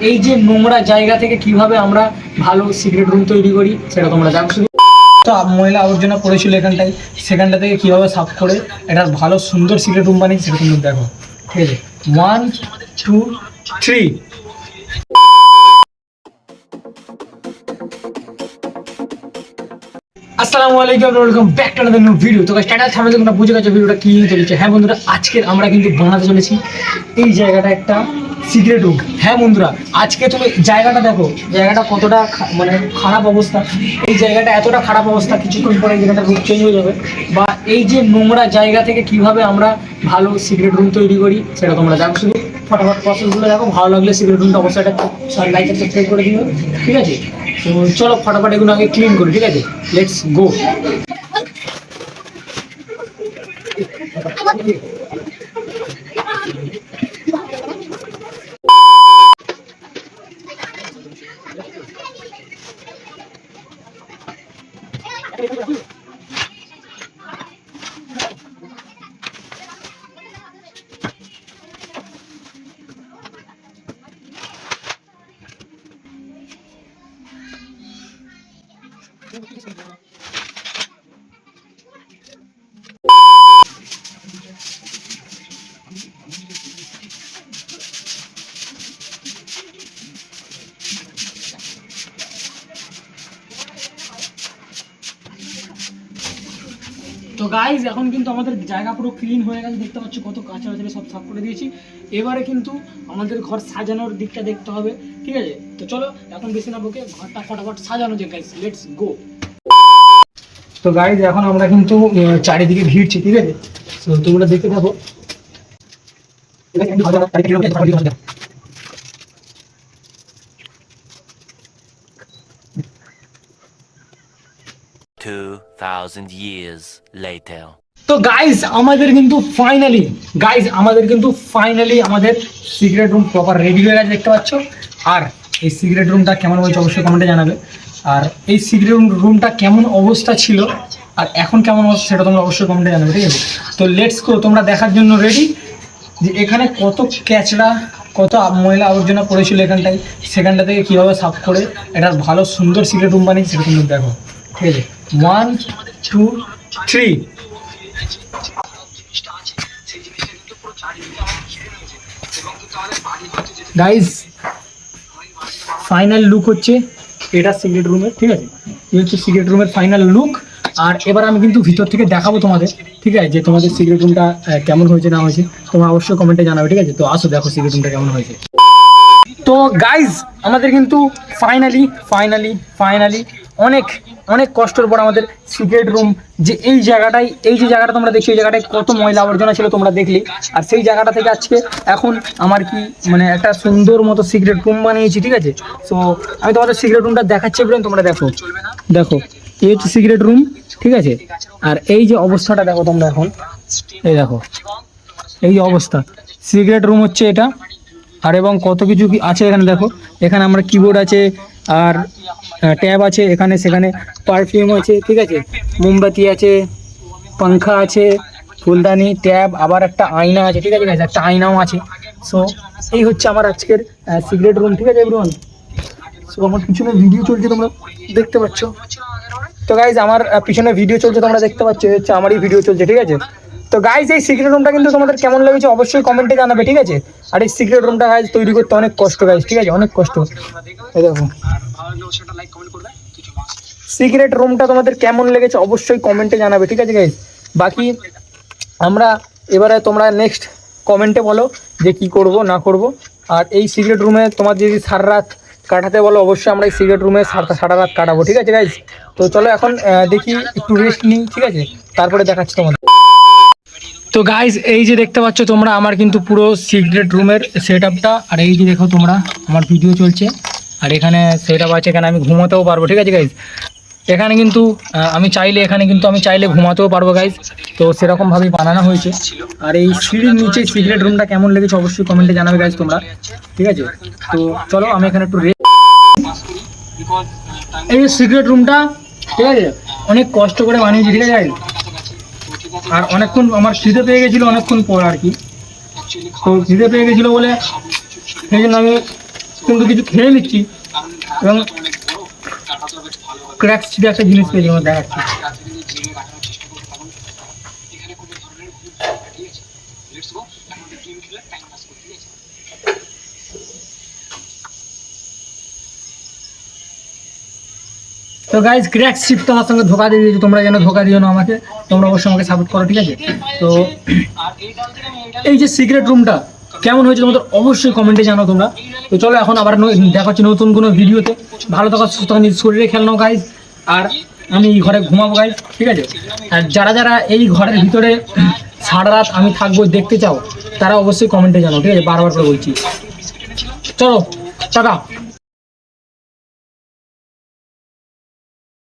এই যে নোংরা জায়গা থেকে কিভাবে আমরা ভালো সিক্রেট রুম তৈরি করি সেটা তোমরা দেখো শুধু। তো ময়লা আবর্জনা পড়েছিল এখানটায়, সেখানটা থেকে কিভাবে সাফ করে একটা ভালো সুন্দর সিক্রেট রুম বানিয়েছি সেটা তোমরা দেখো। ঠিক আছে, 1 2 3। আসসালামু আলাইকুম, welcome back to another new video. তো স্ট্যাটাস সামনে তোমরা বুঝে গেছো ভিডিওটা কি চলেছে। হ্যাঁ বন্ধুরা, আজকে আমরা কিন্তু বানাতে চলেছি এই জায়গাটা একটা সিক্রেট রুম। হ্যাঁ বন্ধুরা, আজকে তুমি জায়গাটা দেখো, জায়গাটা কতটা মানে খারাপ অবস্থা। এই জায়গাটা এতটা খারাপ অবস্থা, কিছুক্ষণ পরে এই জায়গাটা রুম চেঞ্জ হয়ে যাবে। বা এই যে নোংরা জায়গা থেকে কিভাবে আমরা ভালো সিক্রেট রুম তৈরি করি সেটা তোমরা দেখো শুধু। ফটাফট প্রসেসগুলো দেখো, ভালো লাগলে সিক্রেট রুমটা অবশ্যই একটা লাইক সাবস্ক্রাইব করে দিও। ঠিক আছে, তো চলো ফটাফট এগুলো আগে ক্লিন করি। ঠিক আছে, লেটস গো। তো গাইজ এখন কিন্তু আমাদের জায়গা পুরো ক্লিন হয়ে গেছে, দেখতে পাচ্ছ কত কাঁচা আছে, সব সাফ করে দিয়েছি। এবারে কিন্তু আমাদের ঘর সাজানোর দিকটা দেখতে হবে। ঠিক আছে, তো চলো এখন বেশি না বকে ঘরটা ফটাফট সাজানো যায় গাইজ, লেটস গো। তো গাইজ এখন আমরা কিন্তু চারিদিকে ভিড়ছি। ঠিক আছে, তো তোমরা দেখতে থাকো। 2000 years later. তো গাইজ আমাদের কিন্তু ফাইনালি আমাদের সিক্রেট রুম প্রপার রেডি হয়ে গেছে, দেখতে পাচ্ছ। আর এই সিক্রেট রুমটা কেমন হয়েছে অবশ্যই কমেন্টে জানাবে। আর এই সিক্রেট রুমটা কেমন অবস্থা ছিল আর এখন কেমন অবস্থা সেটা তোমরা অবশ্যই কমেন্টে জানাবে। ঠিক আছে, তো লেটস গো। তোমরা দেখার জন্য রেডি যে এখানে কত ক্যাচড়া, কত ময়লা আবর্জনা পড়েছিল এখানটায়, সেখানটা থেকে কীভাবে সাফ করে একটা ভালো সুন্দর সিক্রেট রুম বানিয়েছি সেটা তোমরা দেখো। ঠিক আছে, 1 2 3। গাইজ ফাইনাল লুক হচ্ছে এটা সিক্রেট রুমের। ঠিক আছে, এই হচ্ছে সিক্রেট রুমের ফাইনাল লুক। আর এবার আমি কিন্তু ভিতর থেকে দেখাবো তোমাদের। ঠিক আছে, যে তোমাদের সিক্রেট রুমটা কেমন হয়েছে না হয়েছে তোমরা অবশ্যই কমেন্টে জানাবে। ঠিক আছে, তো আসো দেখো সিক্রেট রুমটা কেমন হয়েছে। তো গাইজ আমাদের কিন্তু ফাইনালি অনেক অনেক কষ্টের পর আমাদের সিক্রেট রুম, যে এই যে জায়গাটা তোমরা দেখছো, এই জায়গাটায় কত ময়লা আবর্জনা ছিল তোমরা দেখলে। আর সেই জায়গাটা থেকে আজকে এখন আমার কি মানে একটা সুন্দর মতো সিক্রেট রুম বানিয়েছি। ঠিক আছে, তো আমি তোমাদের সিক্রেট রুমটা দেখাচ্ছি, তোমরা দেখো এই হচ্ছে সিক্রেট রুম। ঠিক আছে, আর এই যে অবস্থাটা দেখো তোমরা এখন, এই দেখো এই অবস্থা সিক্রেট রুম হচ্ছে এটা। আর এবং কত কিছু কি আছে এখানে দেখো, এখানে আমরা কিবোর্ড আছে আর ট্যাব আছে, এখানে সেখানে পারফিউম আছে। ঠিক আছে, মোমবাতি আছে, পাংখা আছে, ফুলদানি, ট্যাব, আবার একটা আয়না আছে। ঠিক আছে গাইজ, একটা আয়নাও আছে। সো এই হচ্ছে আমার আজকের সিক্রেট রুম। ঠিক আছে এভরিওয়ান, সো আমার পিছনে ভিডিও চলছে তোমরা দেখতে পাচ্ছ। তো গাইজ আমার পিছনে ভিডিও চলছে তোমরা দেখতে পাচ্ছ, হচ্ছে আমারই ভিডিও চলছে। ঠিক আছে, তো গাইজ এই সিক্রেট রুমটা কিন্তু তোমাদের কেমন লেগেছে অবশ্যই কমেন্টে জানাবে। ঠিক আছে, আর এই সিক্রেট রুমটা গাইজ তৈরি করতে অনেক কষ্ট গাইজ। ঠিক আছে, অনেক কষ্ট। এই দেখো সিক্রেট রুমটা তোমাদের কেমন লেগেছে অবশ্যই কমেন্টে জানাবে। ঠিক আছে গাইজ, বাকি আমরা এবারে তোমরা নেক্সট কমেন্টে বলো যে কি করব না করব। আর এই সিক্রেট রুমে তোমার যদি সারা রাত কাটাতে বলো অবশ্যই আমরা এই সিক্রেট রুমে সারা রাত কাটাবো। ঠিক আছে গাইজ, তো চলো এখন দেখি একটু রেস্ট নিই। ঠিক আছে, তারপরে দেখাচ্ছি তোমাদের। তো গাইজ এই যে দেখতে পাচ্ছ তোমরা আমার কিন্তু পুরো সিক্রেট রুমের সেট আপটা। আর এই যে দেখো তোমরা আমার ভিডিও চলছে, আর এখানে সেট আপ আছে, এখানে আমি ঘুমাতেও পারবো। ঠিক আছে গাইজ, এখানে কিন্তু আমি চাইলে ঘুমাতেও পারবো গাইজ। তো সেরকমভাবেই বানানো হয়েছে। আর এই সিঁড়ির নিচে সিক্রেট রুমটা কেমন লেগেছে অবশ্যই কমেন্টে জানাবে গাইজ তোমরা। ঠিক আছে, তো চলো আমি এখানে একটু এই যে সিক্রেট রুমটা, ঠিক আছে অনেক কষ্ট করে বানিয়েছি। ঠিক আছে গাইজ, আর অনেকক্ষণ আমার খিদে পেয়ে গেছিলো অনেকক্ষণ পর আর কি। তো খিদে পেয়ে গেছিলো বলে সেই জন্য আমি কিন্তু কিছু খেয়ে নিচ্ছি এবং ক্র্যাক চিপে একটা জিনিস পেয়েছি আমার দেখাচ্ছি। তো গাইজ ক্র্যাক শিপ তোমার সঙ্গে ধোকা দিয়ে দিয়েছি, তোমরা যেন ধোকা দিও না আমাকে, তোমরা অবশ্যই আমাকে সাপোর্ট করো, ঠিক আছে? তো এই যে সিক্রেট রুমটা কেমন হয়েছে তোমাদের অবশ্যই কমেন্টে জানাও তোমরা। তো চলো এখন আবার দেখা হচ্ছে নতুন কোনো ভিডিওতে। ভালো থাকো, সুস্থ থাকো, নিজের শরীরে খেয়াল নাও গাইজ। আর আমি এই ঘরে ঘুমাবো গাইজ, ঠিক আছে? আর যারা যারা এই ঘরের ভিতরে সারা রাত আমি থাকবো দেখতে চাও তারা অবশ্যই কমেন্টে জানাও, ঠিক আছে? বারবার করে বলছি। চলো টাটা।